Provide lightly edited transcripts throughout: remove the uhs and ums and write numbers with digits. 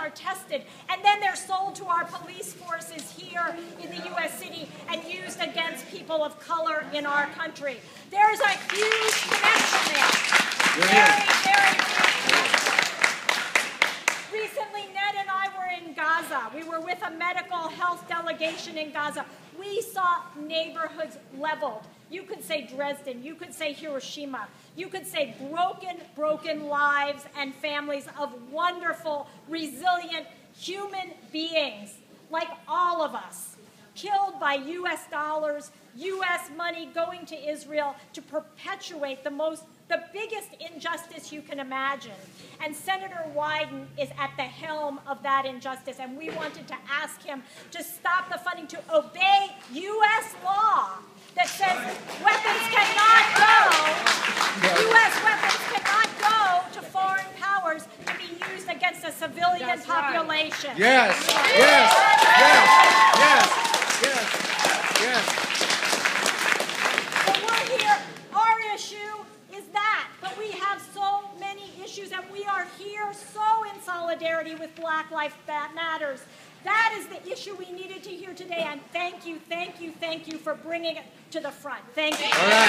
are tested, and then they're sold to our police forces here in the U.S. city and used against people of color in our country. There's a huge connection there. Very connection. Recently, Ned and I were in Gaza. We were with a medical health delegation in Gaza. We saw neighborhoods leveled. You could say Dresden, you could say Hiroshima, you could say broken lives and families of wonderful, resilient human beings, like all of us, killed by U.S. dollars, U.S. money going to Israel to perpetuate the biggest injustice you can imagine. And Senator Wyden is at the helm of that injustice, and we wanted to ask him to stop the funding, to obey U.S. law that says weapons cannot go, U.S. weapons cannot go to foreign powers to be used against a civilian population. Right. Yes, yes, yes, yes, yes, yes. So we're here. Our issue is that, but we have so many issues, and we are here so in solidarity with Black Lives Matters. That is the issue we needed to hear today, and thank you for bringing it to the front. Thank you. All right.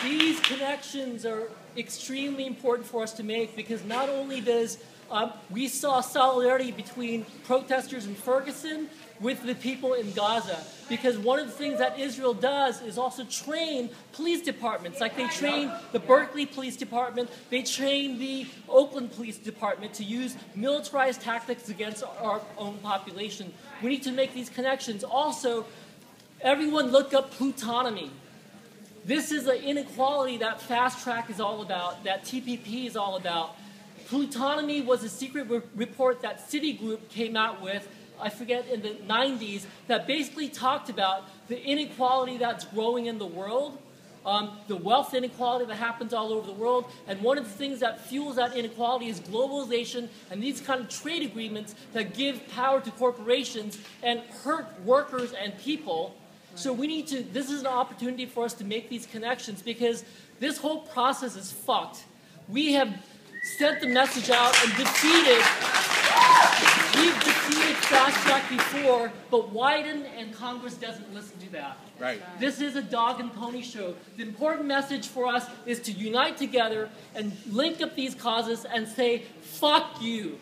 These connections are extremely important for us to make, because not only does we saw solidarity between protesters in Ferguson with the people in Gaza, because one of the things that Israel does is also train police departments. Like they train the Berkeley Police Department, they train the Oakland Police Department to use militarized tactics against our own population. We need to make these connections. Also, everyone look up plutonomy. This is an inequality that Fast Track is all about, that TPP is all about. Plutonomy was a secret report that Citigroup came out with, I forget, in the 90s, that basically talked about the inequality that's growing in the world, the wealth inequality that happens all over the world, and one of the things that fuels that inequality is globalization and these kind of trade agreements that give power to corporations and hurt workers and people. So we need to, this is an opportunity for us to make these connections, because this whole process is fucked. We have sent the message out and we've defeated Fast Track before, but Wyden and Congress doesn't listen to that. Right. This is a dog and pony show. The important message for us is to unite together and link up these causes and say, fuck you.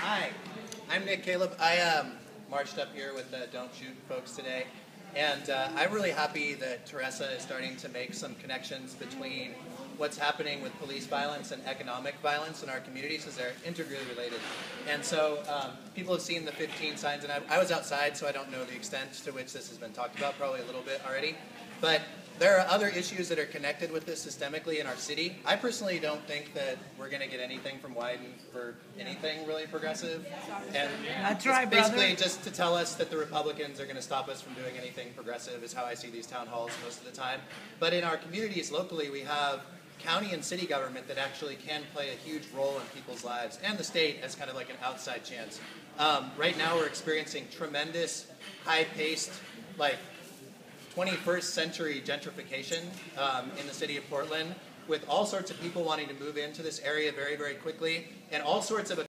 Hi, I'm Nick Caleb. I marched up here with the Don't Shoot folks today, and I'm really happy that Teresa is starting to make some connections between what's happening with police violence and economic violence in our communities, as they're integrally related. And so people have seen the 15 signs, and I was outside, so I don't know the extent to which this has been talked about, probably a little bit already. But there are other issues that are connected with this systemically in our city. I personally don't think that we're going to get anything from Wyden for anything really progressive. And that's right, basically just to tell us that the Republicans are going to stop us from doing anything progressive is how I see these town halls most of the time. But in our communities locally, we have county and city government that actually can play a huge role in people's lives, and the state as kind of like an outside chance. Right now we're experiencing tremendous, high-paced, like 21st century gentrification in the city of Portland, with all sorts of people wanting to move into this area very, very quickly, and all sorts of